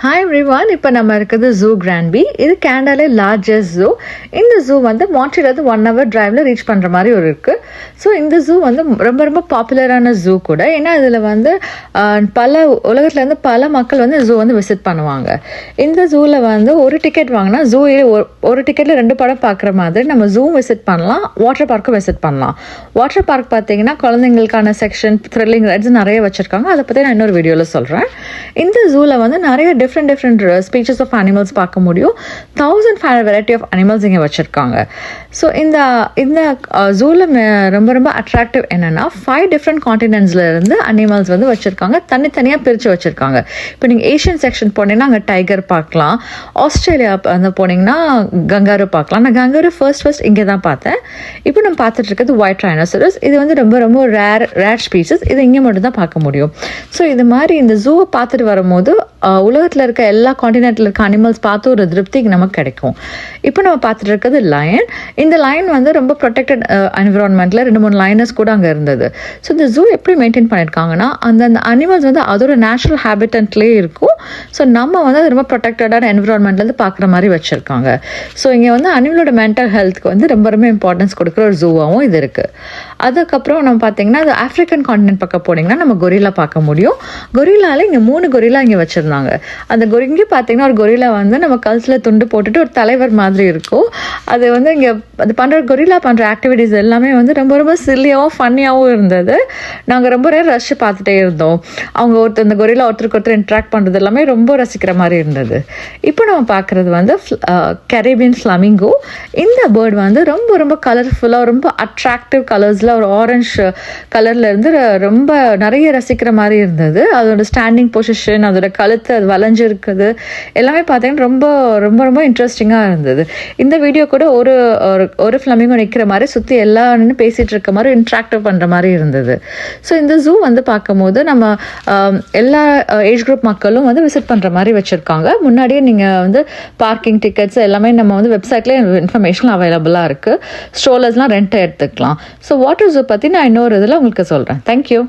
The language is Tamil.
Hi everyone. இப்போ நம்ம இருக்கிறது ஜூ கிரான்பி. இது கேனடாலே லார்ஜஸ்ட் ஜூ. இந்த ஜூ வந்து மான்ட்ரியலேருந்து 1 hour டிரைவில் ரீச் பண்ணுற மாதிரி ஒரு இருக்குது. ஸோ இந்த ஜூ வந்து ரொம்ப ரொம்ப பாப்புலரான ஜூ கூட. ஏன்னா இதில் வந்து உலகத்துலேருந்து பல மக்கள் வந்து ஜூ வந்து விசிட் பண்ணுவாங்க. இந்த ஜூவில் வந்து ஒரு டிக்கெட் வாங்கினா ஜூ ஒரு டிக்கெட்டில் 2 படம் பார்க்குற மாதிரி நம்ம ஜூ விசிட் பண்ணலாம், வாட்டர் பார்க்கும் விசிட் பண்ணலாம். வாட்டர் பார்க் பார்த்தீங்கன்னா குழந்தைங்களுக்கான செக்ஷன், த்ரில்லிங் ரைட்ஸ் நிறைய வச்சுருக்காங்க. அதை பற்றி நான் இன்னொரு வீடியோவில் சொல்கிறேன். இந்த ஜூவில் வந்து நிறைய டிஃப்ரெண்ட் ஸ்பீச்சஸ் ஆஃப் அனிமல்ஸ் பார்க்க முடியும். 1500 வெரைட்டி ஆஃப் அனிமல்ஸ் இங்கே வச்சுருக்காங்க. ஸோ இந்த ஜூவில் ரொம்ப ரொம்ப அட்ராக்டிவ் என்னென்னா 5 டிஃப்ரெண்ட் காண்டினென்ட்ஸில் இருந்து அனிமல்ஸ் வந்து வச்சுருக்காங்க, தனித்தனியாக பிரித்து வச்சுருக்காங்க. இப்போ நீங்கள் ஏஷியன் செக்ஷன் போனீங்கன்னா அங்கே டைகர் பார்க்கலாம். ஆஸ்திரேலியா வந்து போனீங்கன்னா கங்காரு பார்க்கலாம். நான் கங்காரு ஃபர்ஸ்ட் இங்கே தான் பார்த்தேன். இப்போ நம்ம பார்த்துட்டு இருக்கிறது ஒயிட் ரைனோசரஸ். இது வந்து ரொம்ப ரொம்ப ரேர் ஸ்பீஷஸ். இது இங்கே மட்டும் தான் பார்க்க முடியும். ஸோ இது மாதிரி இந்த ஜூவை பார்த்துட்டு வரும்போது உலகத்தில் இருக்க எல்லா காண்டினென்ட்டில் இருக்க அனிமல்ஸ் பார்த்து ஒரு திருப்தி நமக்கு கிடைக்கும். இப்போ நம்ம பார்த்துட்டு இருக்கிறது லயன். இந்த லயன் வந்து ரொம்ப ப்ரொடெக்டட் என்விரான்மெண்ட்டில் 2-3 லைனர்ஸ் கூட அங்கே இருந்தது. ஸோ இந்த ஜூ எப்படி மெயின்டைன் பண்ணியிருக்காங்கன்னா அந்த அனிமல்ஸ் வந்து அதோட நேச்சுரல் ஹேபிட்டன்ட்லேயே இருக்கும். ஸோ நம்ம வந்து அது ரொம்ப ப்ரொடெக்டடான என்விரான்மெண்ட்லேருந்து பார்க்குற மாதிரி வச்சுருக்காங்க. ஸோ இங்கே வந்து அனிமலோட மென்டல் ஹெல்த்துக்கு வந்து ரொம்ப ரொம்ப இம்பார்ட்டன்ஸ் கொடுக்குற ஒரு ஜூவாகவும் இது இருக்குது. அதுக்கப்புறம் நம்ம பார்த்தீங்கன்னா அது ஆஃப்ரிக்கன் காண்டினென்ட் பக்கம் போனீங்கன்னா நம்ம கொரில்லா பார்க்க முடியும். கொரில்லாவில் இங்கே 3 கொரில்லா இங்கே வச்சுருந்தாங்க. அந்த இங்கே பார்த்தீங்கன்னா ஒரு கொரில்லா வந்து நம்ம கழுத்தில் துண்டு போட்டுட்டு ஒரு தலைவர் மாதிரி இருக்கும். அது வந்து இங்கே அது கொரில்லா பண்ணுற ஆக்டிவிட்டீஸ் எல்லாமே வந்து ரொம்ப ரொம்ப சில்லியாகவும் ஃபன்னியாகவும் இருந்தது. நாங்கள் ரொம்ப நேரம் ரஷ் பார்த்துட்டே இருந்தோம். அவங்க இந்த கொரில்லா ஒருத்தருக்கு இன்ட்ராக்ட் பண்ணுறது எல்லாமே ரொம்ப ரசிக்கிற மாதிரி இருந்தது. இப்போ நம்ம பார்க்குறது வந்து கரீபியன் ஃப்ளமிங்கோ. இந்த பேர்டு வந்து ரொம்ப ரொம்ப கலர்ஃபுல்லாக, ரொம்ப அட்ராக்டிவ் கலர்ஸில் ஒரு ஆரஞ்சு கலரில் இருந்து ரொம்ப நிறைய ரசிக்கிற மாதிரி இருந்தது. அதோட ஸ்டாண்டிங் பொசிஷன், அதோட கழுத்து அது வளைஞ்சு இருக்குது எல்லாமே பார்த்தீங்கன்னா ரொம்ப ரொம்ப ரொம்ப இன்ட்ரெஸ்டிங்காக இருந்தது. இந்த வீடியோ கூட ஒரு ஃப்ளமிங்கோ நிற்கிற மாதிரி சுற்றி எல்லாரும் பேசிகிட்டு இருக்க மாதிரி இன்ட்ராக்டிவ் பண்ணுற மாதிரி இருந்தது. ஸோ இந்த ஜூ வந்து பார்க்கும்போது நம்ம எல்லா ஏஜ் குரூப் மக்களும் வந்து விசிட் பண்ணுற மாதிரி வச்சுருக்காங்க. முன்னாடியே நீங்கள் வந்து பார்க்கிங் டிக்கெட்ஸ் எல்லாமே நம்ம வந்து வெப்சைட்லேயே இன்ஃபர்மேஷன் அவைலபிளாக இருக்குது. ஸ்ட்ரோலர்ஸ்லாம் ரெண்ட் எடுத்துக்கலாம். ஸோ வாட்டர் ஜூ பற்றி நான் இன்னொரு இதில் உங்களுக்கு சொல்கிறேன். தேங்க்யூ.